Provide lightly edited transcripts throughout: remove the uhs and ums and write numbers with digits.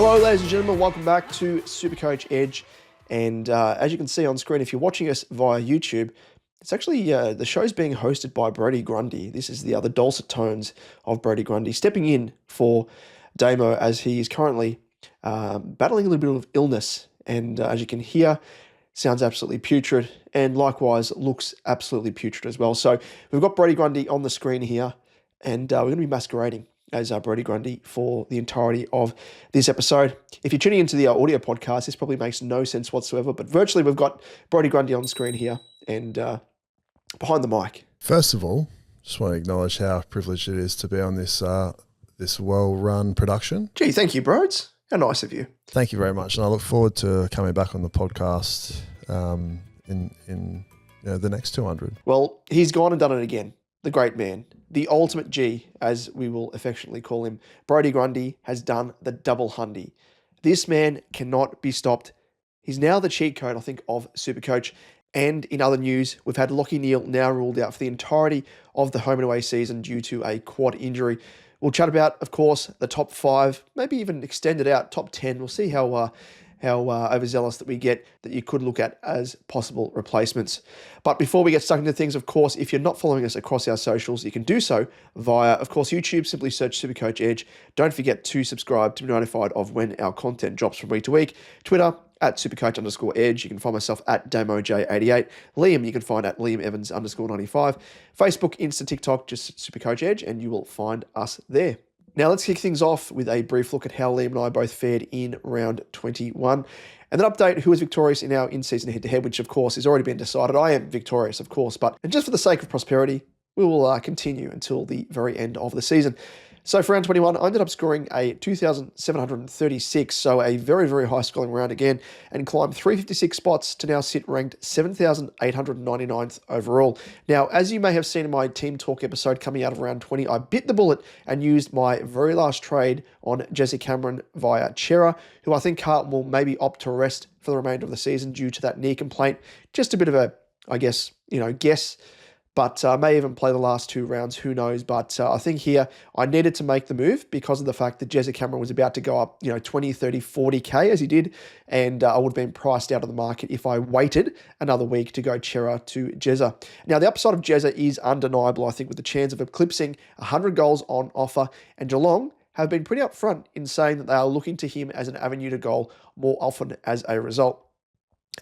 Hello, ladies and gentlemen. Welcome back to SuperCoach Edge. And as you can see on screen, if you're watching us via YouTube, it's actually the show's being hosted by Brodie Grundy. This is the dulcet tones of Brodie Grundy stepping in for Damo as he is currently battling a little bit of illness. And as you can hear, sounds absolutely putrid, and likewise looks absolutely putrid as well. So we've got Brodie Grundy on the screen here, and we're going to be masquerading as Brodie Grundy for the entirety of this episode. If you're tuning into the audio podcast, this probably makes no sense whatsoever, but virtually we've got Brodie Grundy on screen here and behind the mic. First of all, just want to acknowledge how privileged it is to be on this this well-run production. Gee, thank you, Broads. How nice of you. Thank you very much, and I look forward to coming back on the podcast in the next 200. Well, he's gone and done it again. The great man, the ultimate G, as we will affectionately call him, Brodie Grundy, has done the double hundy. This man cannot be stopped. He's now the cheat code, I think, of SuperCoach. And in other news, we've had Lachie Neale now ruled out for the entirety of the home and away season due to a quad injury. We'll chat about, of course, the top 5, maybe even extend it out, top 10. We'll see how overzealous that we get that you could look at as possible replacements. But before we get stuck into things, of course, if you're not following us across our socials, you can do so via, of course, YouTube. Simply search SuperCoach Edge. Don't forget to subscribe to be notified of when our content drops from week to week. Twitter, at @Supercoach_Edge. You can find myself at DamoJ88. Liam, you can find at LiamEvans_95. Facebook, Insta, TikTok, just SuperCoach Edge, and you will find us there. Now let's kick things off with a brief look at how Liam and I both fared in round 21. And then update who is victorious in our in-season head-to-head, which of course has already been decided. I am victorious, of course, and just for the sake of prosperity, we will continue until the very end of the season. So for round 21, I ended up scoring a 2,736, so a very, very high scoring round again, and climbed 356 spots to now sit ranked 7,899th overall. Now, as you may have seen in my Team Talk episode coming out of round 20, I bit the bullet and used my very last trade on Jesse Cameron via Chera, who I think Carlton will maybe opt to rest for the remainder of the season due to that knee complaint. Just a bit of a, guess, but may even play the last 2 rounds, who knows. But I think here I needed to make the move because of the fact that Jesse Cameron was about to go up, 20, 30, 40K as he did, and I would have been priced out of the market if I waited another week to go Chera to Jezza. Now, the upside of Jezza is undeniable, I think, with the chance of eclipsing 100 goals on offer, and Geelong have been pretty upfront in saying that they are looking to him as an avenue to goal more often as a result.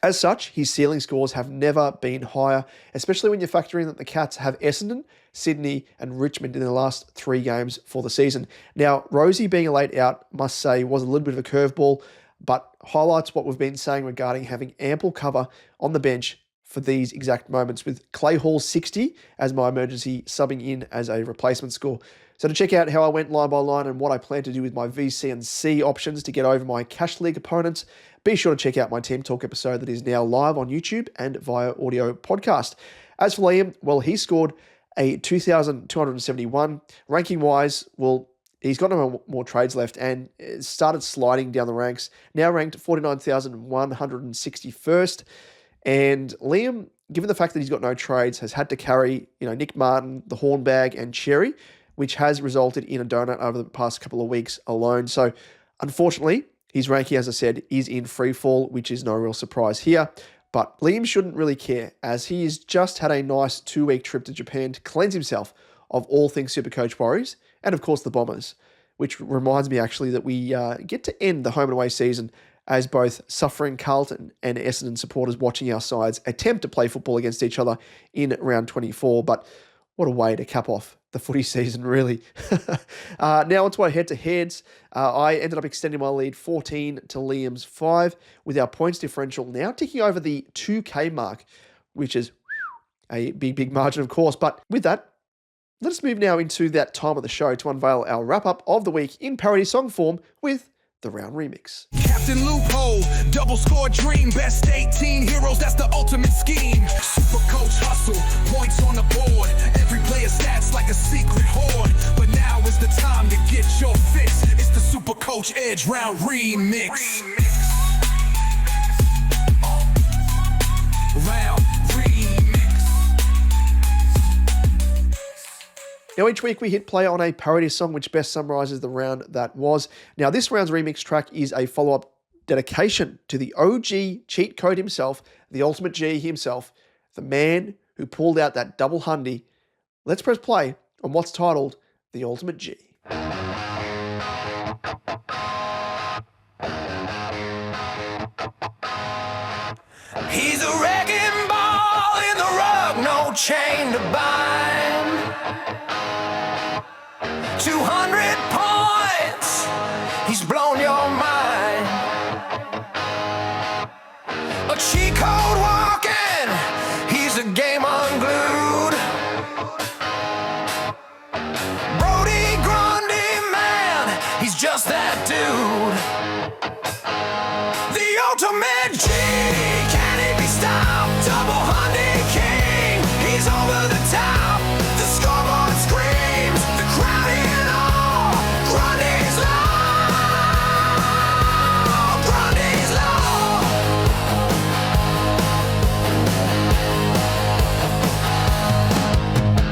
As such, his ceiling scores have never been higher, especially when you factor in that the Cats have Essendon, Sydney and Richmond in the last 3 games for the season. Now, Rosie being a late out, must say, was a little bit of a curveball, but highlights what we've been saying regarding having ample cover on the bench for these exact moments, with Clay Hall 60 as my emergency subbing in as a replacement score. So to check out how I went line by line and what I plan to do with my VC and C options to get over my Cash League opponents, be sure to check out my Team Talk episode that is now live on YouTube and via audio podcast. As for Liam, well, he scored a 2,271. Ranking-wise, well, he's got no more trades left and started sliding down the ranks, now ranked 49,161st. And Liam, given the fact that he's got no trades, has had to carry, Nick Martin, the Hornbag, and Cherry, which has resulted in a donut over the past couple of weeks alone. So, unfortunately, his ranking, as I said, is in free fall, which is no real surprise here. But Liam shouldn't really care, as he has just had a nice 2-week trip to Japan to cleanse himself of all things SuperCoach Warriors, and of course the Bombers, which reminds me actually that we get to end the home and away season as both suffering Carlton and Essendon supporters watching our sides attempt to play football against each other in round 24. But what a way to cap off the footy season, really. Now onto our head-to-heads. I ended up extending my lead 14 to Liam's 5, with our points differential now ticking over the 2K mark, which is a big margin, of course. But with that, let us move now into that time of the show to unveil our wrap-up of the week in parody song form with the Round Remix. Captain Loophole, double score dream, best 18 heroes, that's the ultimate scheme. SuperCoach hustle, points on the board, every player stats like a secret hoard. But now is the time to get your fix, it's the SuperCoach Edge Round Remix. Round Remix. Now, each week we hit play on a parody song which best summarises the round that was. Now, this round's remix track is a follow-up dedication to the OG cheat code himself, the ultimate G himself, the man who pulled out that double hundy. Let's press play on what's titled The Ultimate G. He's a wrecking ball in the rug, no chain to bind. 200 points, he's blown your mind. A cheat code walking, he's a game unglued. Brodie Grundy, man, he's just that dude. The ultimate G, can he be stopped? Double hundy king, he's over the top. The scoreboard screams, the crowd in awe. Grundy's law, Grundy's law.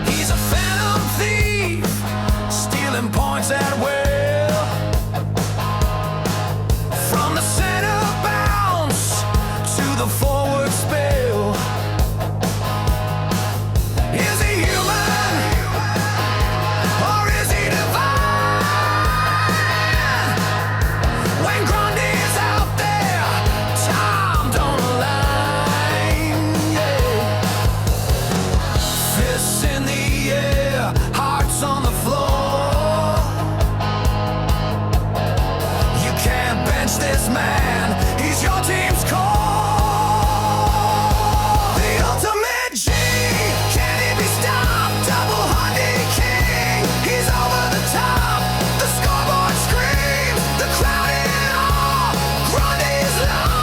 He's a phantom thief, stealing points at will. From the center bounce to the forward spill. Is he human? Or is he divine? When Grundy's out there, time don't align. Yeah. Fists in the air, hearts on the floor. You can't bench this man, he's your team's core. The ultimate G, can he be stopped? Double hundy king, he's over the top. The scoreboard screams, the crowd in awe. Grundy's law,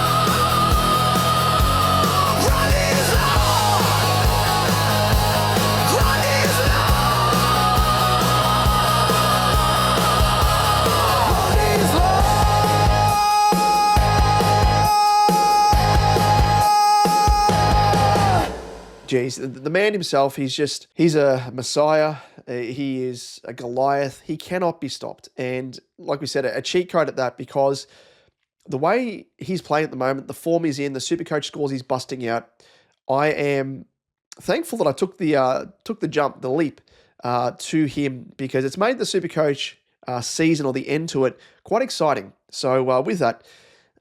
Grundy's law, Grundy's law, Grundy's law. Jeez, the man himself, he's a messiah. He is a Goliath. He cannot be stopped. And like we said, a cheat code at that, because the way he's playing at the moment, the form he's in, the SuperCoach scores he's busting out, I am thankful that I took the jump, the leap to him, because it's made the SuperCoach season, or the end to it, quite exciting. So with that,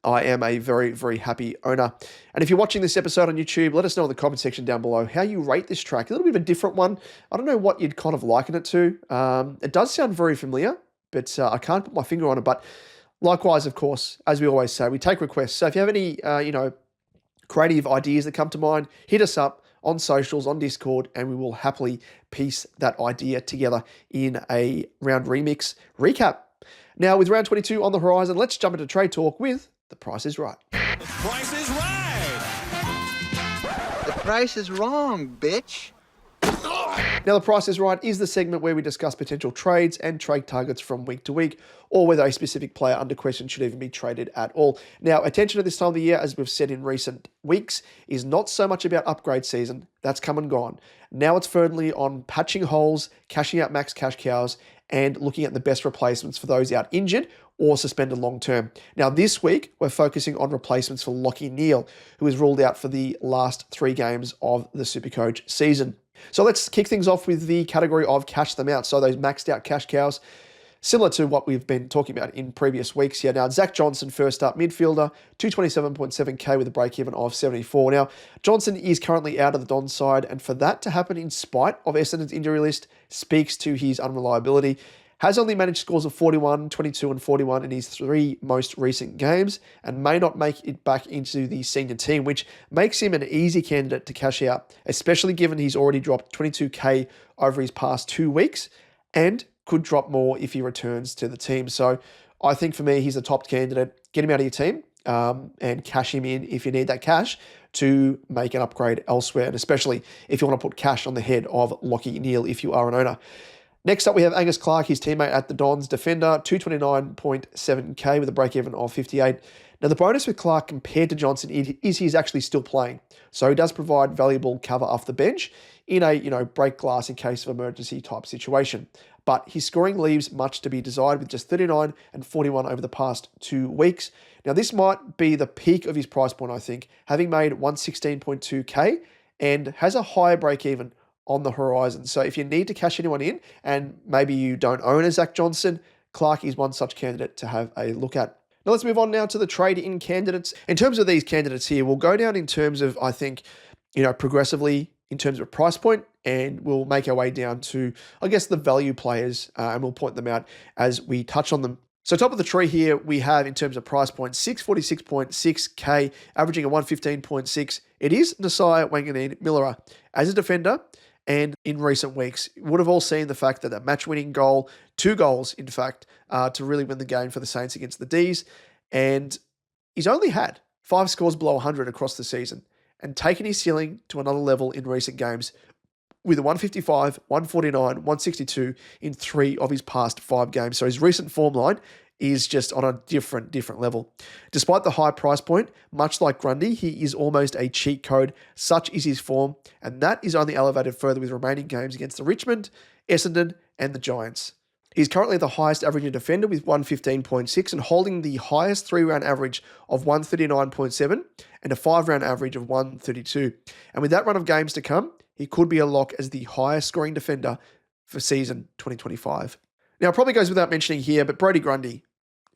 I am a very, very happy owner. And if you're watching this episode on YouTube, let us know in the comment section down below how you rate this track. A little bit of a different one. I don't know what you'd kind of liken it to. It does sound very familiar, but I can't put my finger on it. But likewise, of course, as we always say, we take requests. So if you have any, creative ideas that come to mind, hit us up on socials, on Discord, and we will happily piece that idea together in a round remix recap. Now, with round 22 on the horizon, let's jump into trade talk with The Price is Right. The price is right. The price is wrong, bitch. Now, The Price is Right is the segment where we discuss potential trades and trade targets from week to week, or whether a specific player under question should even be traded at all. Now, attention at this time of the year, as we've said in recent weeks, is not so much about upgrade season. That's come and gone. Now it's firmly on patching holes, cashing out max cash cows, and looking at the best replacements for those out injured or suspended long term. Now, this week, we're focusing on replacements for Lachie Neale, who is ruled out for the last 3 games of the SuperCoach season. So let's kick things off with the category of cash them out. So those maxed out cash cows, similar to what we've been talking about in previous weeks here. Now, Zach Johnson, first up, midfielder, 227.7k with a break-even of 74. Now, Johnson is currently out of the Dons side, and for that to happen in spite of Essendon's injury list speaks to his unreliability. Has only managed scores of 41, 22 and 41 in his 3 most recent games, and may not make it back into the senior team, which makes him an easy candidate to cash out, especially given he's already dropped 22k over his past 2 weeks, and could drop more if he returns to the team. So I think for me, he's a top candidate. Get him out of your team and cash him in if you need that cash to make an upgrade elsewhere, and especially if you want to put cash on the head of Lachie Neale if you are an owner. Next up, we have Angus Clark, his teammate at the Dons, defender, 229.7k with a break-even of 58. Now, the bonus with Clark compared to Johnson is he's actually still playing. So he does provide valuable cover off the bench in a, break glass in case of emergency type situation. But his scoring leaves much to be desired with just 39 and 41 over the past 2 weeks. Now, this might be the peak of his price point, I think, having made 116.2k and has a higher break even on the horizon. So if you need to cash anyone in and maybe you don't own a Zach Johnson, Clark is one such candidate to have a look at. Now let's move on now to the trade-in candidates. In terms of these candidates here, we'll go down in terms of, I think, progressively in terms of price point, and we'll make our way down to, I guess, the value players, and we'll point them out as we touch on them. So top of the tree here, we have in terms of price point, 646.6k, averaging a 115.6. It is Lachie Neale as a defender, and in recent weeks, you would have all seen the fact that match-winning goal, 2 goals, in fact, to really win the game for the Saints against the D's, and he's only had 5 scores below 100 across the season, and taken his ceiling to another level in recent games with a 155, 149, 162 in 3 of his past 5 games. So his recent form line is just on a different level. Despite the high price point, much like Grundy, he is almost a cheat code. Such is his form, and that is only elevated further with remaining games against the Richmond, Essendon, and the Giants. He's currently the highest averaging defender with 115.6 and holding the highest 3-round average of 139.7 and a 5-round average of 132. And with that run of games to come, he could be a lock as the highest scoring defender for season 2025. Now, it probably goes without mentioning here, but Brodie Grundy,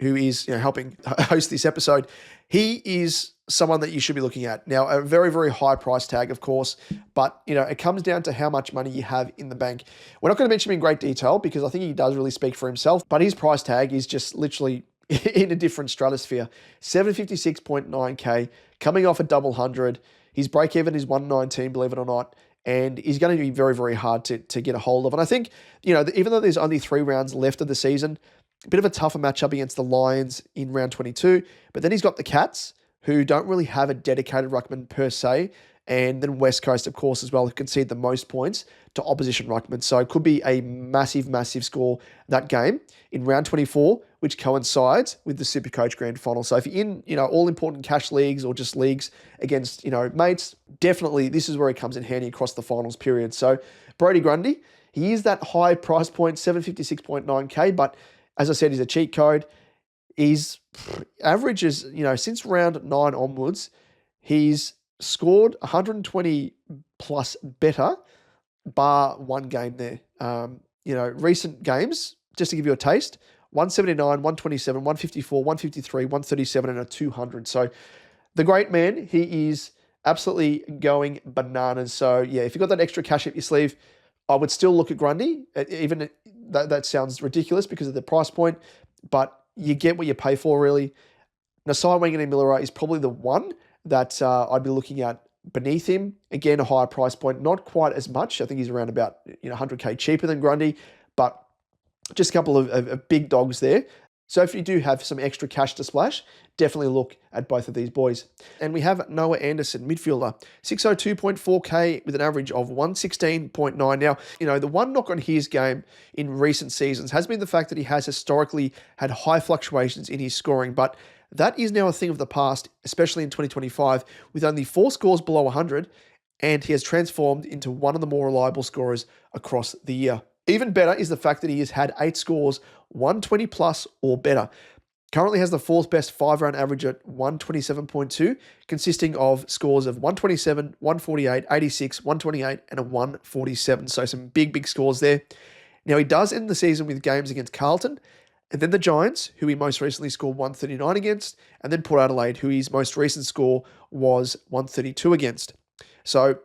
who is helping host this episode, he is someone that you should be looking at. Now, a very, very high price tag, of course, but it comes down to how much money you have in the bank. We're not going to mention him in great detail because I think he does really speak for himself, but his price tag is just literally in a different stratosphere. 756.9k, coming off a double 100. His break even is 119, believe it or not, and he's going to be very, very hard to get a hold of. And I think, even though there's only 3 rounds left of the season, a bit of a tougher matchup against the Lions in round 22, but then he's got the Cats, who don't really have a dedicated ruckman per se, and then West Coast, of course, as well, who concede the most points to opposition ruckmen. So it could be a massive, massive score, that game, in round 24, which coincides with the SuperCoach Grand Final. So if you're in, all important cash leagues or just leagues against, mates, definitely this is where he comes in handy across the finals period. So Brodie Grundy, he is that high price point, 756.9k, but as I said, he's a cheat code. His averages, since round 9 onwards, he's scored 120 plus better, bar 1 game there. Recent games, just to give you a taste, 179, 127, 154, 153, 137, and a 200. So the great man, he is absolutely going bananas. So yeah, if you've got that extra cash up your sleeve, I would still look at Grundy. Even that sounds ridiculous because of the price point, but you get what you pay for, really. Lachie Neale is probably the one that I'd be looking at beneath him. Again, a higher price point, not quite as much. I think he's around about 100k cheaper than Grundy, but just a couple of big dogs there. So if you do have some extra cash to splash, definitely look at both of these boys. And we have Noah Anderson, midfielder, 602.4k with an average of 116.9. Now, the one knock on his game in recent seasons has been the fact that he has historically had high fluctuations in his scoring, but that is now a thing of the past, especially in 2025, with only 4 scores below 100, and he has transformed into one of the more reliable scorers across the year. Even better is the fact that he has had 8 scores, 120 plus or better. Currently has the 4th best 5-round average at 127.2, consisting of scores of 127, 148, 86, 128, and a 147. So some big scores there. Now, he does end the season with games against Carlton, and then the Giants, who he most recently scored 139 against, and then Port Adelaide, who his most recent score was 132 against. So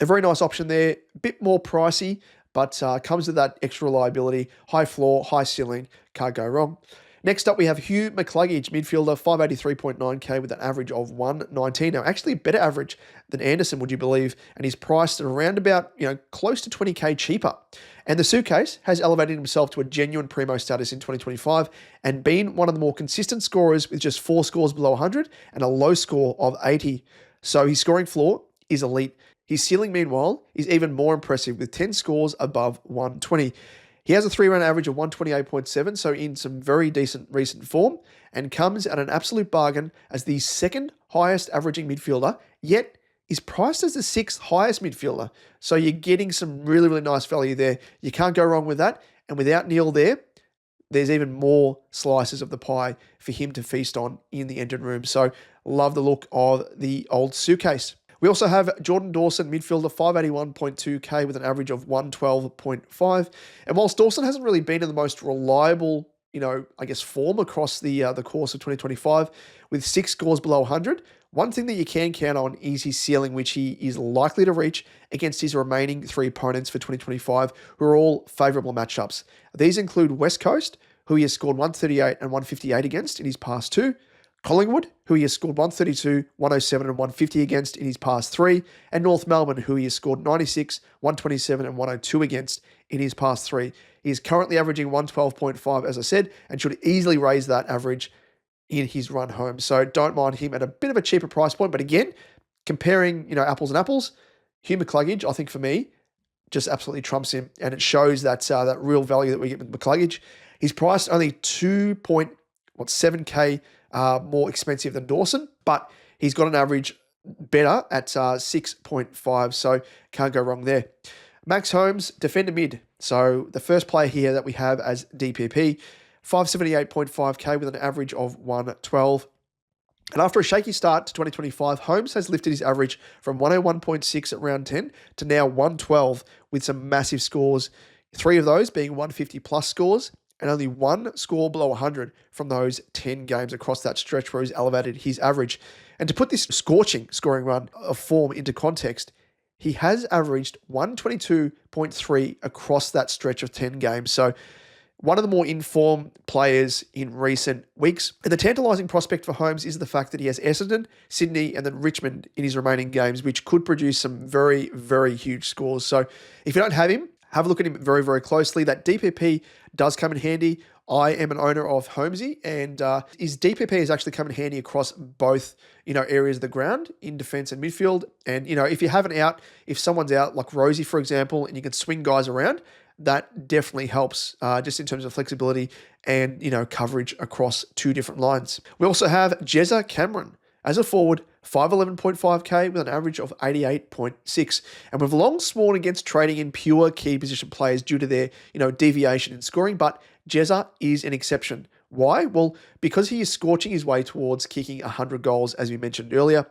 a very nice option there, a bit more pricey, but comes with that extra reliability, high floor, high ceiling, can't go wrong. Next up, we have Hugh McCluggage, midfielder, 583.9k with an average of 119. Now, actually a better average than Anderson, would you believe? And he's priced at around about, close to 20k cheaper. And the suitcase has elevated himself to a genuine primo status in 2025 and been one of the more consistent scorers with just 4 scores below 100 and a low score of 80. So his scoring floor is elite. His ceiling, meanwhile, is even more impressive with 10 scores above 120. He has a 3-round average of 128.7, so in some very decent recent form, and comes at an absolute bargain as the 2nd highest averaging midfielder, yet is priced as the 6th highest midfielder. So you're getting some really, really nice value there. You can't go wrong with that. And without Neale there, there's even more slices of the pie for him to feast on in the engine room. So love the look of the old suitcase. We also have Jordan Dawson, midfielder, 581.2k with an average of 112.5. And whilst Dawson hasn't really been in the most reliable, form across the course of 2025, with 6 scores below 100, one thing that you can count on is his ceiling, which he is likely to reach against his remaining 3 opponents for 2025, who are all favourable matchups. These include West Coast, who he has scored 138 and 158 against in his past 2, Collingwood, who he has scored 132, 107 and 150 against in his past 3, and North Melbourne, who he has scored 96, 127 and 102 against in his past 3. He is currently averaging 112.5, as I said, and should easily raise that average in his run home. So don't mind him at a bit of a cheaper price point. But again, comparing, apples and apples, Hugh McCluggage, I think for me, just absolutely trumps him. And it shows that real value that we get with McCluggage. He's priced only 2.7k more expensive than Dawson, but he's got an average better at 6.5. So can't go wrong there. Max Holmes, defender mid. So the first player here that we have as DPP, 578.5k with an average of 112. And after a shaky start to 2025, Holmes has lifted his average from 101.6 at round 10 to now 112 with some massive scores, 3 of those being 150 plus scores, and only 1 score below 100 from those 10 games across that stretch where he's elevated his average. And to put this scorching scoring run of form into context, he has averaged 122.3 across that stretch of 10 games. So one of the more informed players in recent weeks. And the tantalising prospect for Holmes is the fact that he has Essendon, Sydney, and then Richmond in his remaining games, which could produce some very, very huge scores. So if you don't have him, have a look at him very, very closely. That DPP does come in handy. I am an owner of Holmesy, and his DPP has actually come in handy across both, areas of the ground in defence and midfield. And, if you have an out, if someone's out, like Rosie, for example, and you can swing guys around, that definitely helps just in terms of flexibility and, coverage across 2 different lines. We also have Jezza Cameron as a forward, 511.5k with an average of 88.6. And we've long sworn against trading in pure key position players due to their, deviation in scoring, but Jezza is an exception. Why? Well, because he is scorching his way towards kicking 100 goals, as we mentioned earlier.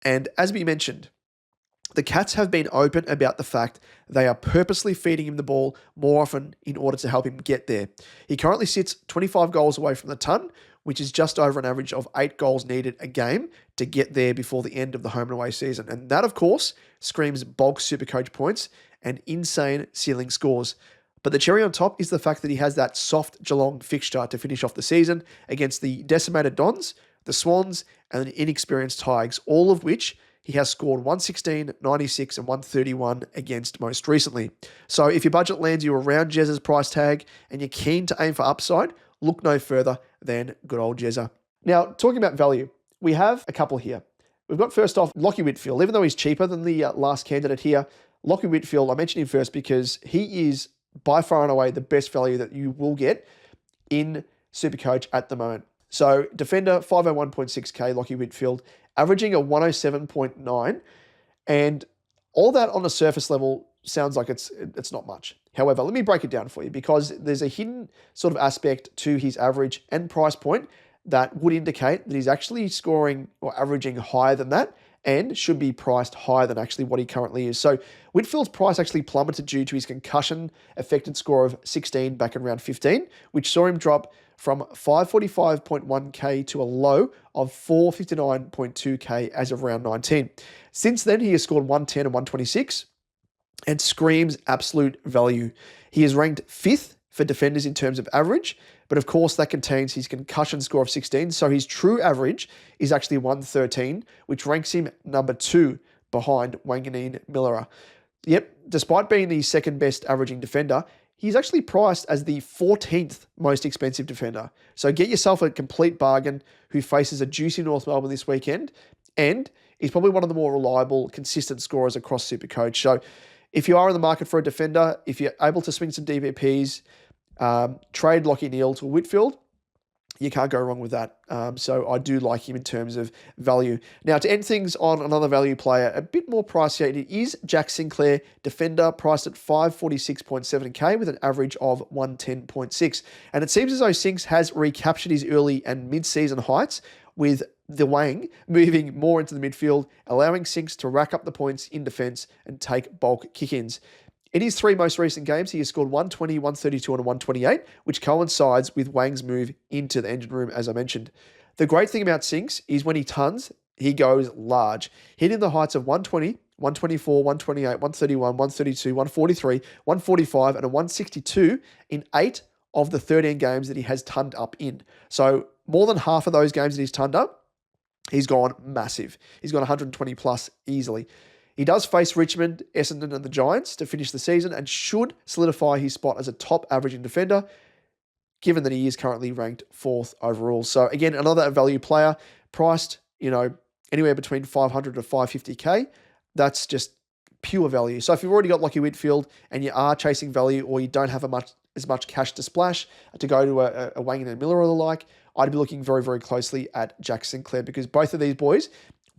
And as we mentioned, the Cats have been open about the fact they are purposely feeding him the ball more often in order to help him get there. He currently sits 25 goals away from the ton, which is just over an average of 8 goals needed a game to get there before the end of the home and away season. And that, of course, screams bulk Supercoach points and insane ceiling scores. But the cherry on top is the fact that he has that soft Geelong fixture to finish off the season against the decimated Dons, the Swans, and the inexperienced Tigers, all of which he has scored 116, 96, and 131 against most recently. So if your budget lands you around Jezza's price tag and you're keen to aim for upside, look no further than good old Jezza. Now, talking about value, we have a couple here. We've got first off Lachie Whitfield. Even though he's cheaper than the last candidate here, Lachie Whitfield, I mentioned him first because he is by far and away the best value that you will get in Supercoach at the moment. So defender, 501.6k, Lachie Whitfield, averaging a 107.9, and all that on a surface level sounds like it's not much. However, let me break it down for you because there's a hidden sort of aspect to his average and price point that would indicate that he's actually scoring or averaging higher than that and should be priced higher than actually what he currently is. So Whitfield's price actually plummeted due to his concussion-affected score of 16 back in round 15, which saw him drop from 545.1k to a low of 459.2k as of round 19. Since then, he has scored 110 and 126 and screams absolute value. He is ranked 5th for defenders in terms of average, but of course that contains his concussion score of 16, so his true average is actually 113, which ranks him number 2 behind Wanganeen Millera. Yep, despite being the second best averaging defender, he's actually priced as the 14th most expensive defender. So get yourself a complete bargain who faces a juicy North Melbourne this weekend, and he's probably one of the more reliable, consistent scorers across Supercoach. So if you are in the market for a defender, if you're able to swing some DVPs, trade Lachie Neale to Whitfield, You can't go wrong with that. So I do like him in terms of value. Now, to end things on another value player, a bit more pricier, it is Jack Sinclair, defender, priced at 546.7k with an average of 110.6. And it seems as though Sinks has recaptured his early and mid-season heights, with the Wang moving more into the midfield, allowing Sinks to rack up the points in defence and take bulk kick-ins. In his 3 most recent games, he has scored 120, 132, and 128, which coincides with Wang's move into the engine room, as I mentioned. The great thing about Sinks is when he tons, he goes large, hitting the heights of 120, 124, 128, 131, 132, 143, 145, and a 162 in 8 of the 13 games that he has tonned up in. So more than half of those games that he's tonned up, he's gone massive. He's gone 120 plus easily. He does face Richmond, Essendon, and the Giants to finish the season and should solidify his spot as a top averaging defender, given that he is currently ranked 4th overall. So again, another value player priced, anywhere between 500 to 550k. That's just pure value. So if you've already got Lachie Whitfield and you are chasing value, or you don't have as much cash to splash to go to a Wang and Miller or the like, I'd be looking very, very closely at Jack Sinclair, because both of these boys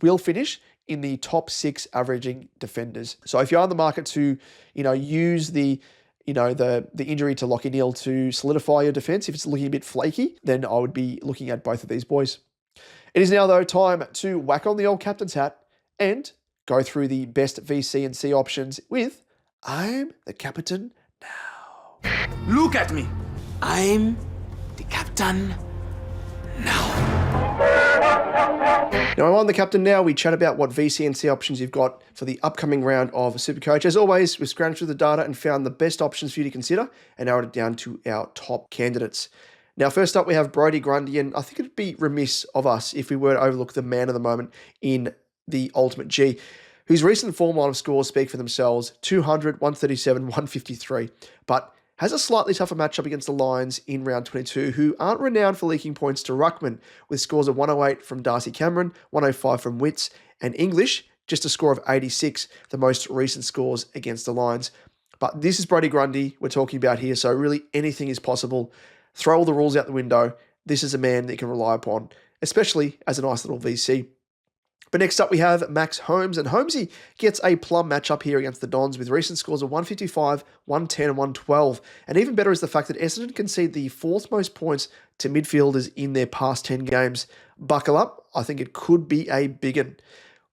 will finish in the top 6 averaging defenders. So if you are in the market to, use the injury to Lachie Neale to solidify your defense, if it's looking a bit flaky, then I would be looking at both of these boys. It is now, though, time to whack on the old captain's hat and go through the best VC and C options with I'm the captain now. Look at me. I'm the captain now. Now, I'm on the captain now. We chat about what VC and C options you've got for the upcoming round of SuperCoach. As always, we've scrounged through the data and found the best options for you to consider and narrowed it down to our top candidates. Now, first up, we have Brodie Grundy, and I think it'd be remiss of us if we were to overlook the man of the moment in the Ultimate G, whose recent form line of scores speak for themselves: 200, 137, 153, but has a slightly tougher matchup against the Lions in round 22, who aren't renowned for leaking points to Ruckman, with scores of 108 from Darcy Cameron, 105 from Witts, and English, just a score of 86, the most recent scores against the Lions. But this is Brodie Grundy we're talking about here, so really anything is possible. Throw all the rules out the window. This is a man that you can rely upon, especially as a nice little VC. But next up, we have Max Holmes, and Holmesy gets a plum matchup here against the Dons with recent scores of 155, 110, and 112. And even better is the fact that Essendon concede the 4th most points to midfielders in their past 10 games. Buckle up, I think it could be a big one.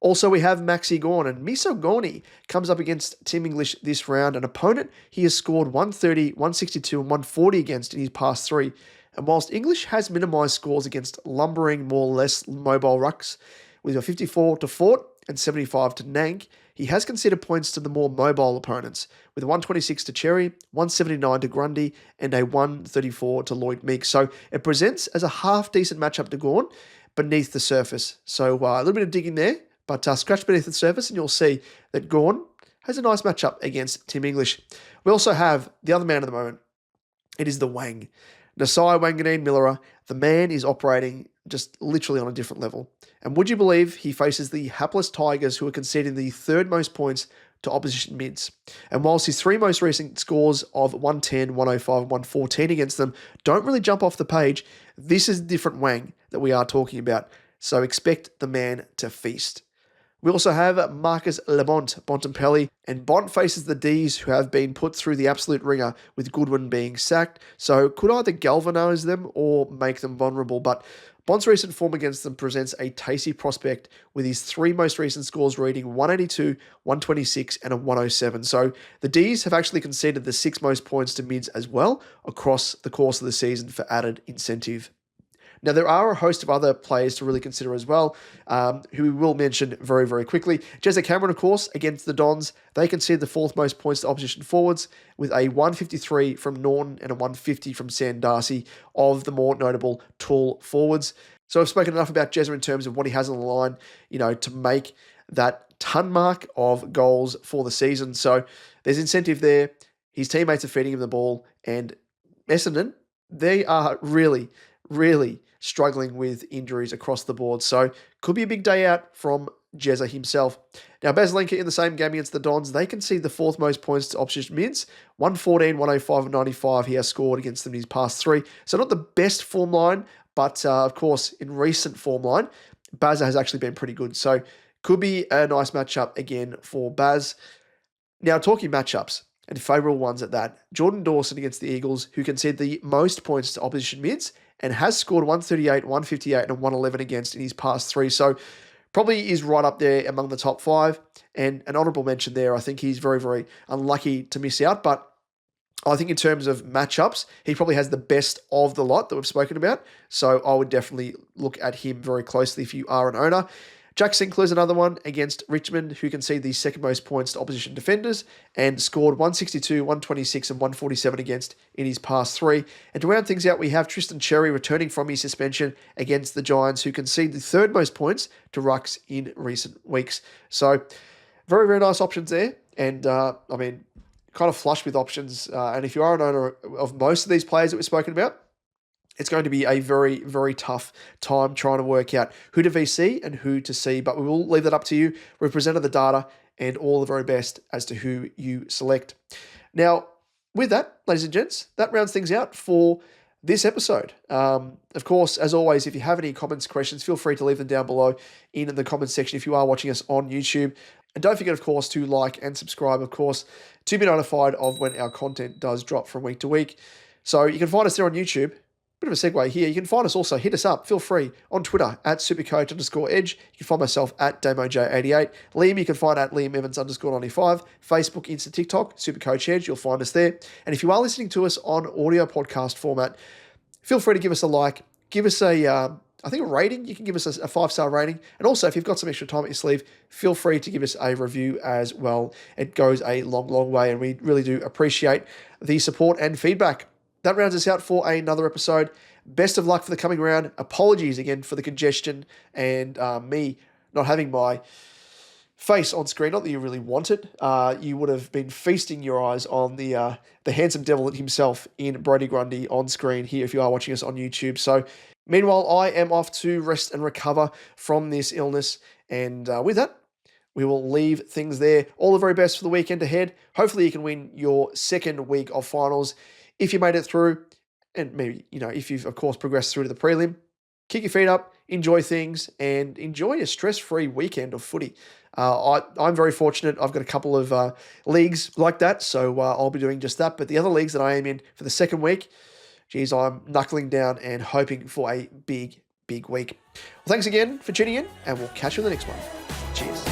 Also, we have Maxi Gawn, and Miso Goni comes up against Tim English this round, an opponent he has scored 130, 162, and 140 against in his past 3. And whilst English has minimised scores against lumbering, more or less mobile rucks, with a 54 to Fort and 75 to Nank, he has conceded points to the more mobile opponents, with 126 to Cherry, 179 to Grundy, and a 134 to Lloyd Meek. So it presents as a half-decent matchup to Gawn beneath the surface. So a little bit of digging there, but scratch beneath the surface and you'll see that Gawn has a nice matchup against Tim English. We also have the other man at the moment. It is the Wang. Nasai Wanganeen Millera. The man is operating just literally on a different level. And would you believe he faces the hapless Tigers, who are conceding the 3rd most points to opposition mids? And whilst his 3 most recent scores of 110, 105, and 114 against them don't really jump off the page, this is a different Wang that we are talking about. So expect the man to feast. We also have Marcus Lamont, Bontempelli, and Bont faces the Ds, who have been put through the absolute ringer with Goodwin being sacked, so could either galvanise them or make them vulnerable. But Bont's recent form against them presents a tasty prospect, with his 3 most recent scores reading 182, 126, and a 107. So the Ds have actually conceded the 6 most points to mids as well across the course of the season for added incentive. Now, there are a host of other players to really consider as well, who we will mention very, very quickly. Jezza Cameron, of course, against the Dons. They conceded the 4th most points to opposition forwards, with a 153 from Norton and a 150 from Sam Darcy, of the more notable tall forwards. So I've spoken enough about Jezza in terms of what he has on the line, to make that ton mark of goals for the season. So there's incentive there. His teammates are feeding him the ball, and Essendon, they are really struggling with injuries across the board. So could be a big day out from Jezza himself. Now, Baslenka in the same game against the Dons, they concede the 4th most points to opposition mids. 114, 105, and 95 he has scored against them in his past 3. So not the best form line But of course, in recent form line, Baz has actually been pretty good. So could be a nice matchup again for Baz. Now, talking matchups, and favourable ones at that, Jordan Dawson against the Eagles, who conceded the most points to opposition mids and has scored 138, 158, and 111 against in his past 3. So probably is right up there among the top 5. And an honourable mention there, I think he's very, very unlucky to miss out. But I think in terms of matchups, he probably has the best of the lot that we've spoken about. So I would definitely look at him very closely if you are an owner. Jack Sinclair's another one against Richmond, who conceded the second most points to opposition defenders and scored 162, 126, and 147 against in his past 3. And to round things out, we have Tristan Cherry returning from his suspension against the Giants, who conceded the third most points to rucks in recent weeks. So very, very nice options there. And kind of flush with options. And if you are an owner of most of these players that we've spoken about, it's going to be a very, very tough time trying to work out who to VC and who to see, but we will leave that up to you. We've presented the data and all the very best as to who you select. Now, with that, ladies and gents, that rounds things out for this episode. Of course, as always, if you have any comments, questions, feel free to leave them down below in the comments section if you are watching us on YouTube. And don't forget, of course, to like and subscribe, of course, to be notified of when our content does drop from week to week. So you can find us there on YouTube. Bit of a segue here. You can find us also, hit us up, feel free, on Twitter at supercoach_edge. You can find myself at DamoJ88. Liam, you can find at LiamEvans_95. Facebook, Insta, TikTok, Supercoach Edge. You'll find us there. And if you are listening to us on audio podcast format, feel free to give us a like, give us a rating. You can give us a 5-star rating. And also, if you've got some extra time at your sleeve, feel free to give us a review as well. It goes a long, long way, and we really do appreciate the support and feedback. That rounds us out for another episode. Best of luck for the coming round. Apologies again for the congestion and me not having my face on screen. Not that you really want it. You would have been feasting your eyes on the handsome devil himself in Brodie Grundy on screen here if you are watching us on YouTube. So meanwhile, I am off to rest and recover from this illness. And with that, we will leave things there. All the very best for the weekend ahead. Hopefully you can win your second week of finals. If you made it through, and maybe, if you've, of course, progressed through to the prelim, kick your feet up, enjoy things, and enjoy a stress-free weekend of footy. I'm very fortunate. I've got a couple of leagues like that, so I'll be doing just that. But the other leagues that I am in for the second week, geez, I'm knuckling down and hoping for a big, big week. Well, thanks again for tuning in, and we'll catch you in the next one. Cheers.